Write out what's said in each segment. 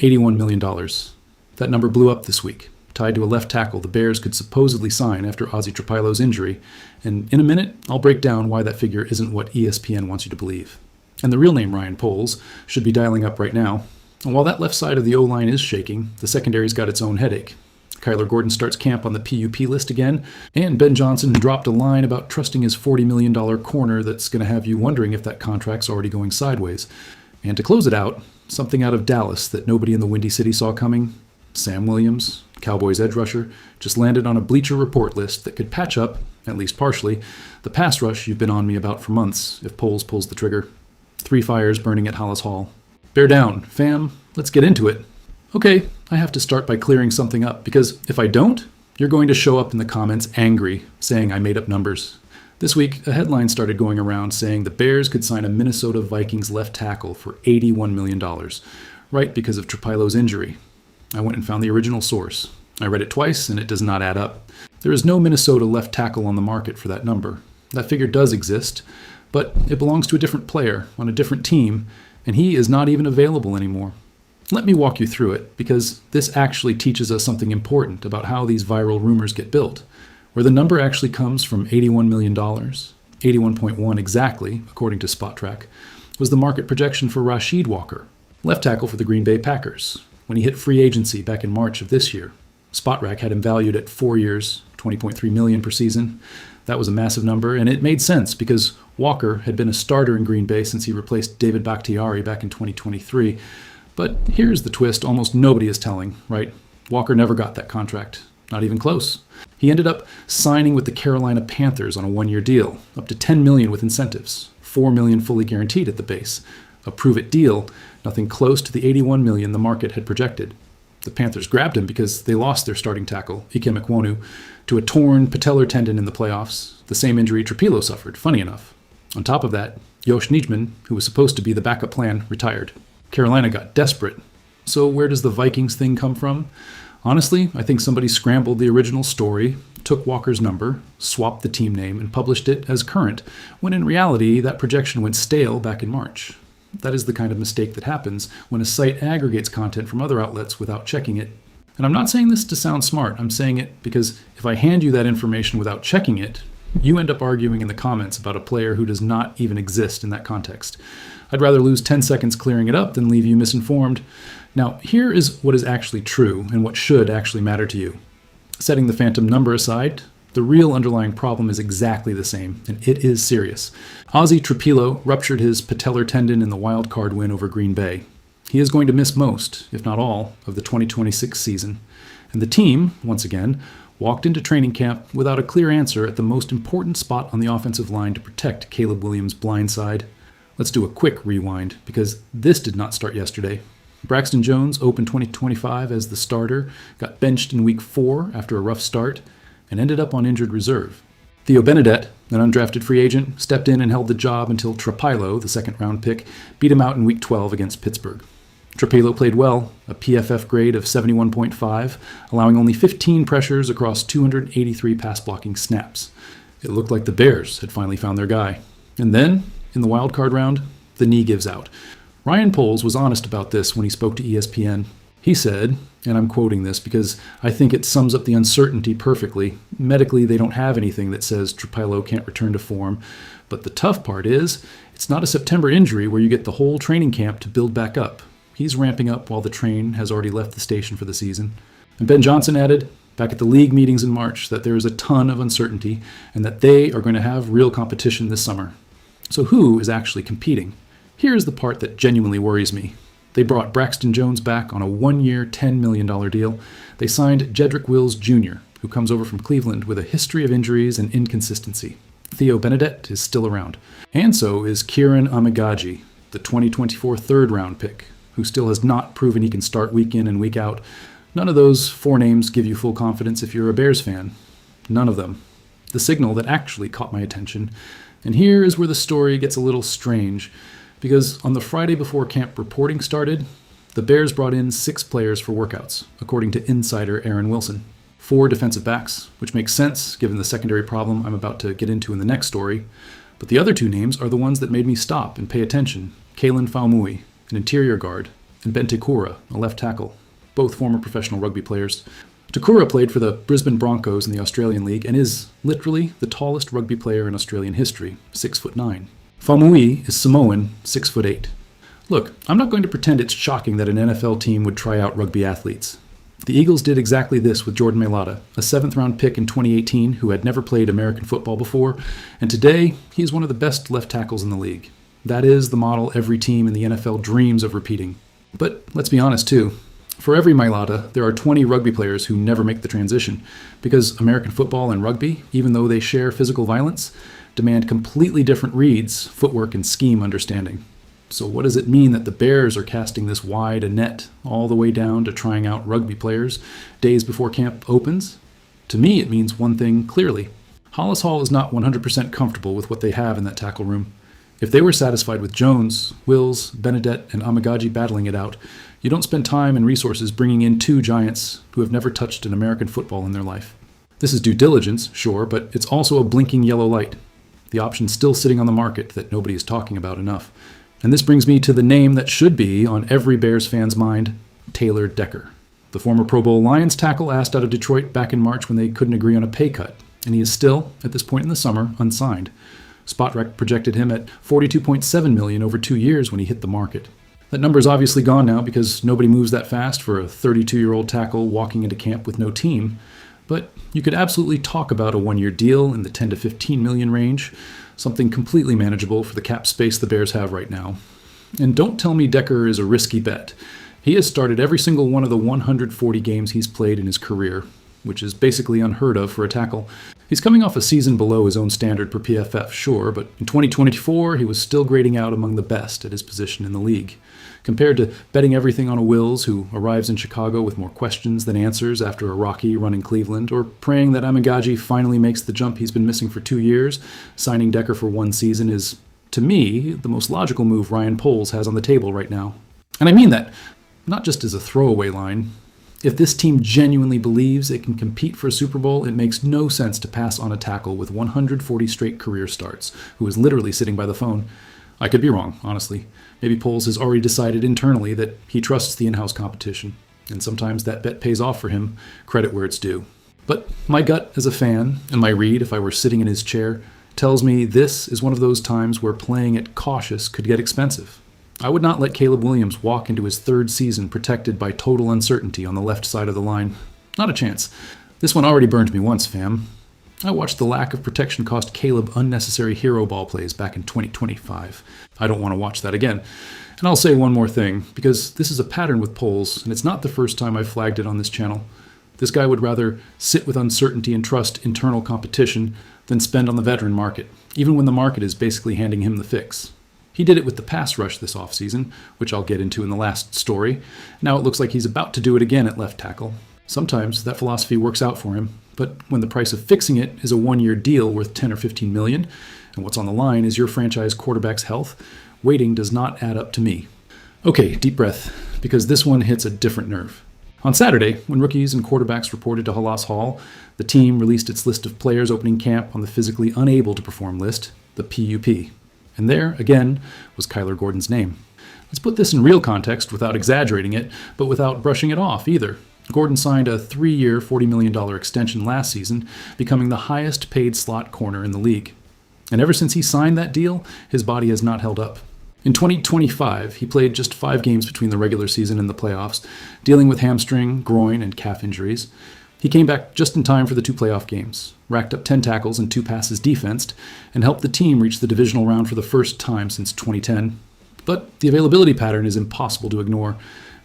$81 million. That number blew up this week, tied to a left tackle the Bears could supposedly sign after Ozzy Trapilo's injury, and in a minute, I'll break down why that figure isn't what ESPN wants you to believe. And the real name Ryan Poles should be dialing up right now. And while that left side of the O-line is shaking, the secondary's got its own headache. KYLER Gordon starts camp on the PUP list again, and Ben Johnson dropped a line about trusting his $40 million corner that's going to have you wondering if that contract's already going sideways. And to close it out, something out of Dallas that nobody in the Windy City saw coming. Sam Williams, Cowboys edge rusher, just landed on a Bleacher Report list that could patch up, at least partially, the pass rush you've been on me about for months if Poles pulls the trigger. 3 fires burning at Hollis Hall. Bear down, fam. Let's get into it. Okay, I have to start by clearing something up, because if I don't, you're going to show up in the comments angry, saying I made up numbers. This week, a headline started going around saying the Bears could sign a Minnesota Vikings left tackle for $81 million, right because of Trapilo's injury. I went and found the original source. I read it twice, and it does not add up. There is no Minnesota left tackle on the market for that number. That figure does exist, but it belongs to a different player on a different team, and he is not even available anymore. Let me walk you through it, because this actually teaches us something important about how these viral rumors get built, where the number actually comes from $81 million, 81.1 exactly, according to SpotTrack, was the market projection for Rasheed Walker, left tackle for the Green Bay Packers, when he hit free agency back in March of this year. SpotTrack had him valued at 4 years, $20.3 million per season. That was a massive number, and it made sense because Walker had been a starter in Green Bay since he replaced David Bakhtiari back in 2023. But here's the twist almost nobody is telling, right? Walker never got that contract. Not even close. He ended up signing with the Carolina Panthers on a 1-year deal, up to $10 million with incentives, $4 million fully guaranteed at the base. A prove-it deal, nothing close to the $81 million the market had projected. The Panthers grabbed him because they lost their starting tackle, Ike Ekwonu, to a torn patellar tendon in the playoffs, the same injury Trapilo suffered, funny enough. On top of that, Yosh Nijman, who was supposed to be the backup plan, retired. Carolina got desperate. So where does the Vikings thing come from? Honestly, I think somebody scrambled the original story, took Walker's number, swapped the team name, and published it as current, when in reality that projection went stale back in March. That is the kind of mistake that happens when a site aggregates content from other outlets without checking it. And I'm not saying this to sound smart, I'm saying it because if I hand you that information without checking it, you end up arguing in the comments about a player who does not even exist in that context. I'd rather lose 10 seconds clearing it up than leave you misinformed. Now, here is what is actually true and what should actually matter to you. Setting the phantom number aside, the real underlying problem is exactly the same, and it is serious. Ozzy Trapilo ruptured his patellar tendon in the wild card win over Green Bay. He is going to miss most, if not all, of the 2026 season. And the team, once again, walked into training camp without a clear answer at the most important spot on the offensive line to protect Caleb Williams' blind side. Let's do a quick rewind, because this did not start yesterday. Braxton Jones opened 2025 as the starter, got benched in week 4 after a rough start, and ended up on injured reserve. Theo Benedette, an undrafted free agent, stepped in and held the job until Trapilo, the second-round pick, beat him out in week 12 against Pittsburgh. Trapilo played well, a PFF grade of 71.5, allowing only 15 pressures across 283 pass-blocking snaps. It looked like the Bears had finally found their guy. And then, in the wild card round, the knee gives out. Ryan Poles was honest about this when he spoke to ESPN. He said, and I'm quoting this because I think it sums up the uncertainty perfectly, medically they don't have anything that says Trapilo can't return to form, but the tough part is, it's not a September injury where you get the whole training camp to build back up. He's ramping up while the train has already left the station for the season. And Ben Johnson added, back at the league meetings in March, that there is a ton of uncertainty and that they are going to have real competition this summer. So who is actually competing? Here's the part that genuinely worries me. They brought Braxton Jones back on a 1-year, $10 million deal. They signed Jedrick Wills Jr., who comes over from Cleveland with a history of injuries and inconsistency. Theo Benedette is still around. And so is Kieran Amagaji, the 2024 third-round pick, who still has not proven he can start week in and week out. None of those 4 names give you full confidence if you're a Bears fan. None of them. The signal that actually caught my attention. And here is where the story gets a little strange, because on the Friday before camp reporting started, the Bears brought in 6 players for workouts, according to insider Aaron Wilson. 4 defensive backs, which makes sense given the secondary problem I'm about to get into in the next story. But the other 2 names are the ones that made me stop and pay attention. Kalen Faumui, an interior guard, and Ben Tekura, a left tackle, both former professional rugby players. Tekura played for the Brisbane Broncos in the Australian League and is literally the tallest rugby player in Australian history, 6'9". Faumui is Samoan, 6'8". Look, I'm not going to pretend it's shocking that an NFL team would try out rugby athletes. The Eagles did exactly this with Jordan Mailata, a 7th-round pick in 2018 who had never played American football before, and today he is one of the best left tackles in the league. That is the model every team in the NFL dreams of repeating. But let's be honest too. For every Mailata, there are 20 rugby players who never make the transition, because American football and rugby, even though they share physical violence, demand completely different reads, footwork, and scheme understanding. So what does it mean that the Bears are casting this wide a net all the way down to trying out rugby players days before camp opens? To me, it means one thing clearly. Hollis Hall is not 100% comfortable with what they have in that tackle room. If they were satisfied with Jones, Wills, Benedette, and Amagaji battling it out, you don't spend time and resources bringing in two giants who have never touched an American football in their life. This is due diligence, sure, but it's also a blinking yellow light. The option's still sitting on the market that nobody is talking about enough. And this brings me to the name that should be on every Bears fan's mind, Taylor Decker. The former Pro Bowl Lions tackle asked out of Detroit back in March when they couldn't agree on a pay cut, and he is still, at this point in the summer, unsigned. Spotrac projected him at $42.7 million over 2 years when he hit the market. That number is obviously gone now because nobody moves that fast for a 32-year-old tackle walking into camp with no team. But you could absolutely talk about a one-year deal in the 10 to 15 million range, something completely manageable for the cap space the Bears have right now. And don't tell me Decker is a risky bet. He has started every single one of the 140 games he's played in his career, which is basically unheard of for a tackle. He's coming off a season below his own standard per PFF, sure, but in 2024 he was still grading out among the best at his position in the league. Compared to betting everything on a Wills who arrives in Chicago with more questions than answers after a rocky run in Cleveland, or praying that Amagaji finally makes the jump he's been missing for 2 years, signing Decker for 1 season is, to me, the most logical move Ryan Poles has on the table right now. And I mean that, not just as a throwaway line. If this team genuinely believes it can compete for a Super Bowl, it makes no sense to pass on a tackle with 140 straight career starts, who is literally sitting by the phone. I could be wrong, honestly. Maybe Poles has already decided internally that he trusts the in-house competition, and sometimes that bet pays off for him, credit where it's due. But my gut as a fan, and my read if I were sitting in his chair, tells me this is one of those times where playing it cautious could get expensive. I would not let Caleb Williams walk into his 3rd season protected by total uncertainty on the left side of the line. Not a chance. This one already burned me once, fam. I watched the lack of protection cost Caleb unnecessary hero ball plays back in 2025. I don't want to watch that again. And I'll say one more thing, because this is a pattern with Poles, and it's not the first time I've flagged it on this channel. This guy would rather sit with uncertainty and trust internal competition than spend on the veteran market, even when the market is basically handing him the fix. He did it with the pass rush this offseason, which I'll get into in the last story. Now it looks like he's about to do it again at left tackle. Sometimes that philosophy works out for him, but when the price of fixing it is a 1-year deal worth 10 or 15 million, and what's on the line is your franchise quarterback's health, waiting does not add up to me. Okay, deep breath, because this one hits a different nerve. On Saturday, when rookies and quarterbacks reported to Hollis Hall, the team released its list of players opening camp on the physically unable to perform list, the PUP. And there, again, was KYLER Gordon's name. Let's put this in real context without exaggerating it, but without brushing it off either. Gordon signed a 3-year, $40 million extension last season, becoming the highest paid slot corner in the league. And ever since he signed that deal, his body has not held up. In 2025, he played just 5 games between the regular season and the playoffs, dealing with hamstring, groin, and calf injuries. He came back just in time for the 2 playoff games, racked up 10 tackles and 2 passes defensed, and helped the team reach the divisional round for the first time since 2010. But the availability pattern is impossible to ignore.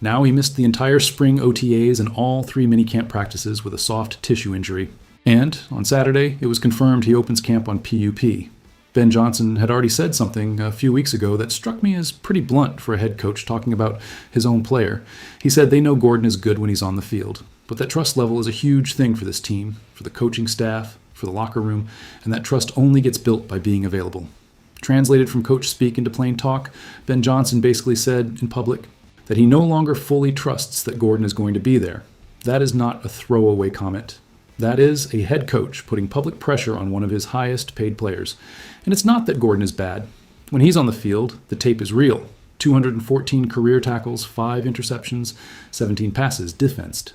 Now he missed the entire spring OTAs and all 3 minicamp practices with a soft tissue injury. And on Saturday, it was confirmed he opens camp on PUP. Ben Johnson had already said something a few weeks ago that struck me as pretty blunt for a head coach talking about his own player. He said they know Gordon is good when he's on the field, but that trust level is a huge thing for this team, for the coaching staff, for the locker room, and that trust only gets built by being available. Translated from coach speak into plain talk, Ben Johnson basically said in public that he no longer fully trusts that Gordon is going to be there. That is not a throwaway comment. That is a head coach putting public pressure on one of his highest paid players. And it's not that Gordon is bad. When he's on the field, the tape is real. 214 career tackles, 5 interceptions, 17 passes defensed.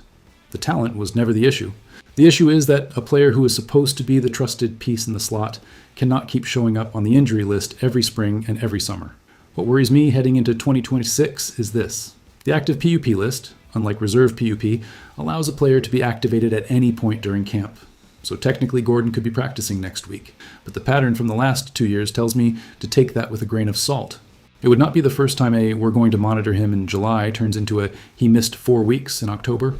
The talent was never the issue. The issue is that a player who is supposed to be the trusted piece in the slot cannot keep showing up on the injury list every spring and every summer. What worries me heading into 2026 is this. The active PUP list, unlike reserve PUP, allows a player to be activated at any point during camp. So technically Gordon could be practicing next week, but the pattern from the last 2 years tells me to take that with a grain of salt. It would not be the first time a "we're going to monitor him in July" turns into a "he missed 4 weeks in October."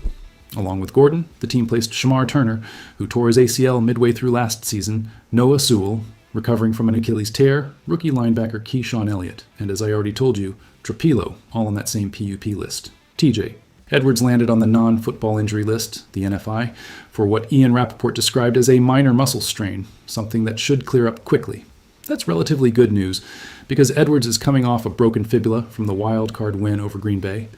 Along with Gordon, the team placed Shamar Turner, who tore his ACL midway through last season, Noah Sewell, recovering from an Achilles tear, rookie linebacker Keyshawn Elliott, and as I already told you, Trapilo, all on that same PUP list. TJ. Edwards landed on the non-football injury list, the NFI, for what Ian Rappaport described as a minor muscle strain, something that should clear up quickly. That's relatively good news, because Edwards is coming off a broken fibula from the wild card win over Green Bay,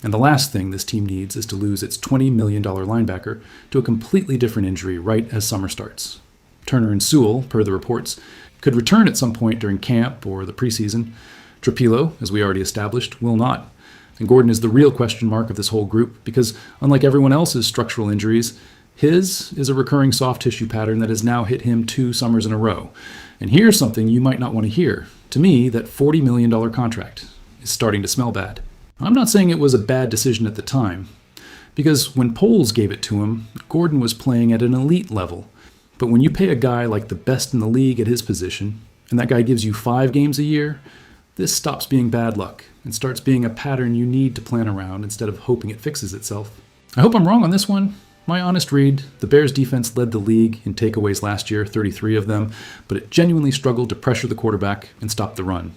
and the last thing this team needs is to lose its $20 million linebacker to a completely different injury right as summer starts. Turner and Sewell, per the reports, could return at some point during camp or the preseason. Trapilo, as we already established, will not. And Gordon is the real question mark of this whole group because, unlike everyone else's structural injuries, his is a recurring soft tissue pattern that has now hit him 2 summers in a row. And here's something you might not want to hear. To me, that $40 million contract is starting to smell bad. I'm not saying it was a bad decision at the time, because when Poles gave it to him, Gordon was playing at an elite level. But when you pay a guy like the best in the league at his position, and that guy gives you 5 games a year, this stops being bad luck and starts being a pattern you need to plan around instead of hoping it fixes itself. I hope I'm wrong on this one. My honest read, the Bears defense led the league in takeaways last year, 33 of them, but it genuinely struggled to pressure the quarterback and stop the run.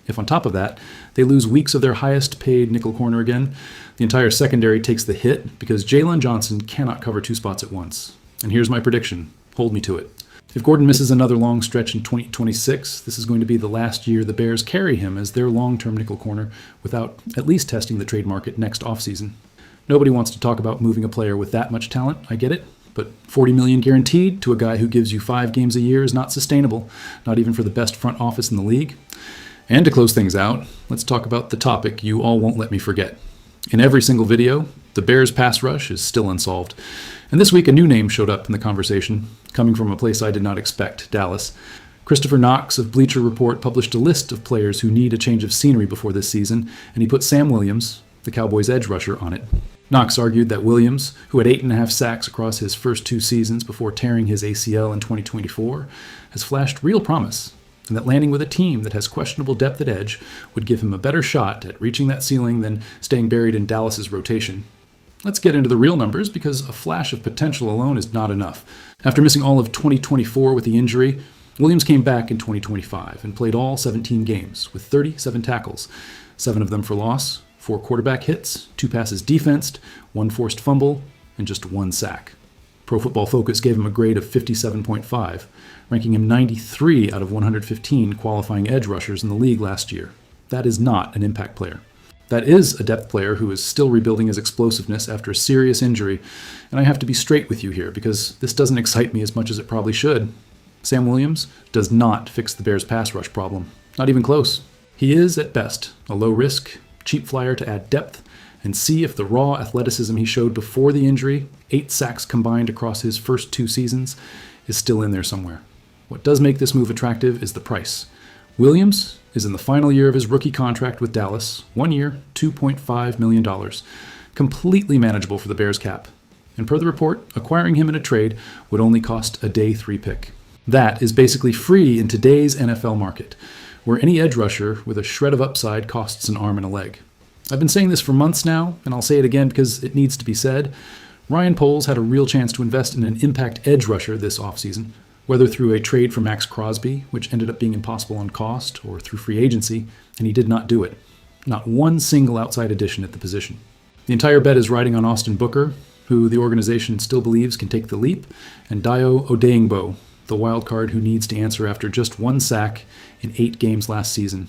If on top of that, they lose weeks of their highest paid nickel corner again, the entire secondary takes the hit because Jalen Johnson cannot cover 2 spots at once. And here's my prediction. Hold me to it. If Gordon misses another long stretch in 2026, this is going to be the last year the Bears carry him as their long-term nickel corner without at least testing the trade market next offseason. Nobody wants to talk about moving a player with that much talent, I get it, but $40 million guaranteed to a guy who gives you 5 games a year is not sustainable, not even for the best front office in the league. And to close things out, let's talk about the topic you all won't let me forget. In every single video, the Bears' pass rush is still unsolved. And this week, a new name showed up in the conversation, coming from a place I did not expect, Dallas. Christopher Knox of Bleacher Report published a list of players who need a change of scenery before this season, and he put Sam Williams, the Cowboys' edge rusher, on it. Knox argued that Williams, who had 8.5 sacks across his first 2 seasons before tearing his ACL in 2024, has flashed real promise, and that landing with a team that has questionable depth at edge would give him a better shot at reaching that ceiling than staying buried in Dallas's rotation. Let's get into the real numbers, because a flash of potential alone is not enough. After missing all of 2024 with the injury, Williams came back in 2025 and played all 17 games with 37 tackles, 7 of them for loss, 4 quarterback hits, 2 passes defensed, 1 forced fumble, and just 1 sack. Pro Football Focus gave him a grade of 57.5, ranking him 93 out of 115 qualifying edge rushers in the league last year. That is not an impact player. That is a depth player who is still rebuilding his explosiveness after a serious injury, and I have to be straight with you here because this doesn't excite me as much as it probably should. Sam Williams does not fix the Bears' pass rush problem. Not even close. He is, at best, a low-risk, cheap flyer to add depth and see if the raw athleticism he showed before the injury, 8 sacks combined across his first 2 seasons, is still in there somewhere. What does make this move attractive is the price. Williams is in the final year of his rookie contract with Dallas, 1 year, $2.5 million, completely manageable for the Bears cap. And per the report, acquiring him in a trade would only cost a day 3 pick. That is basically free in today's NFL market, where any edge rusher with a shred of upside costs an arm and a leg. I've been saying this for months now, and I'll say it again because it needs to be said. Ryan Poles had a real chance to invest in an impact edge rusher this offseason, whether through a trade for Max Crosby, which ended up being impossible on cost, or through free agency, and he did not do it. Not one single outside addition at the position. The entire bet is riding on Austin Booker, who the organization still believes can take the leap, and Dayo Odeyingbo, the wild card who needs to answer after just 1 sack in 8 games last season.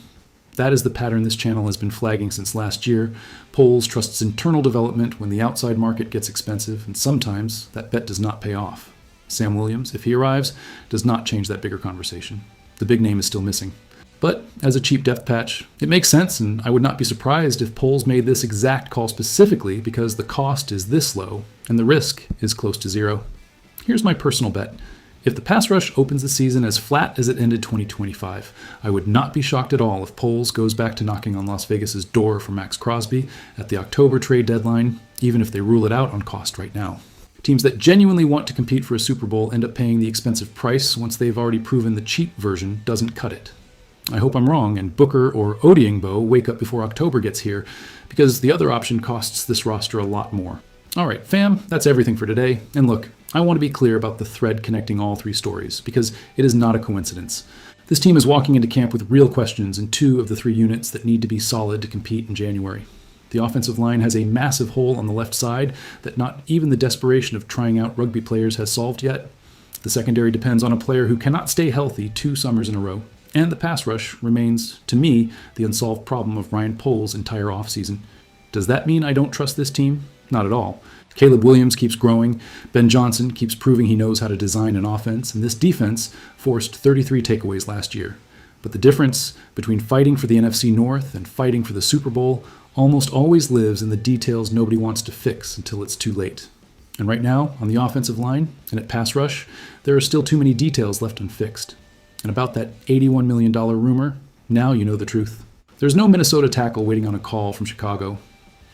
That is the pattern this channel has been flagging since last year. Poles trusts internal development when the outside market gets expensive, and sometimes that bet does not pay off. Sam Williams, if he arrives, does not change that bigger conversation. The big name is still missing. But as a cheap depth patch, it makes sense, and I would not be surprised if Poles made this exact call specifically because the cost is this low and the risk is close to zero. Here's my personal bet. If the pass rush opens the season as flat as it ended 2025, I would not be shocked at all if Poles goes back to knocking on Las Vegas's door for Max Crosby at the October trade deadline, even if they rule it out on cost right now. Teams that genuinely want to compete for a Super Bowl end up paying the expensive price once they've already proven the cheap version doesn't cut it. I hope I'm wrong and Booker or Odiengbo wake up before October gets here, because the other option costs this roster a lot more. Alright, fam, that's everything for today. And look, I want to be clear about the thread connecting all three stories, because it is not a coincidence. This team is walking into camp with real questions in 2 of the 3 units that need to be solid to compete in January. The offensive line has a massive hole on the left side that not even the desperation of trying out rugby players has solved yet. The secondary depends on a player who cannot stay healthy 2 summers in a row. And the pass rush remains, to me, the unsolved problem of Ryan Poles' entire offseason. Does that mean I don't trust this team? Not at all. Caleb Williams keeps growing, Ben Johnson keeps proving he knows how to design an offense, and this defense forced 33 takeaways last year. But the difference between fighting for the NFC North and fighting for the Super Bowl almost always lives in the details nobody wants to fix until it's too late. And right now, on the offensive line and at pass rush, there are still too many details left unfixed. And about that $81 million rumor, now you know the truth. There's no Minnesota tackle waiting on a call from Chicago.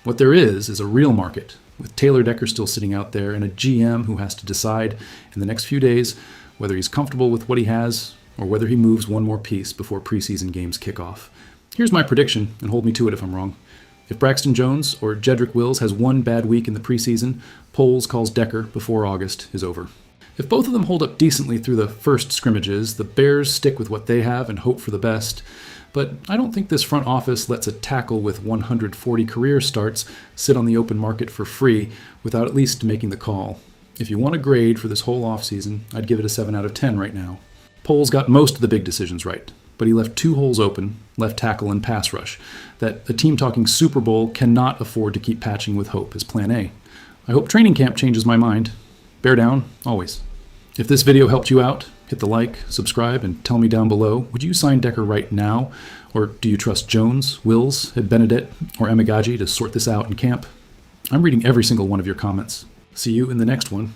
What there is a real market, with Taylor Decker still sitting out there and a GM who has to decide in the next few days whether he's comfortable with what he has or whether he moves one more piece before preseason games kick off. Here's my prediction, and hold me to it if I'm wrong. If Braxton Jones or Jedrick Wills has one bad week in the preseason, Poles calls Decker before August is over. If both of them hold up decently through the first scrimmages, the Bears stick with what they have and hope for the best. But I don't think this front office lets a tackle with 140 career starts sit on the open market for free without at least making the call. If you want a grade for this whole offseason, I'd give it a 7 out of 10 right now. Poles got most of the big decisions right, but he left 2 holes open, left tackle and pass rush, that a team talking Super Bowl cannot afford to keep patching with hope as plan A. I hope training camp changes my mind. Bear down, always. If this video helped you out, hit the like, subscribe, and tell me down below, would you sign Decker right now? Or do you trust Jones, Wills, Benedict, or Emagaji to sort this out in camp? I'm reading every single one of your comments. See you in the next one.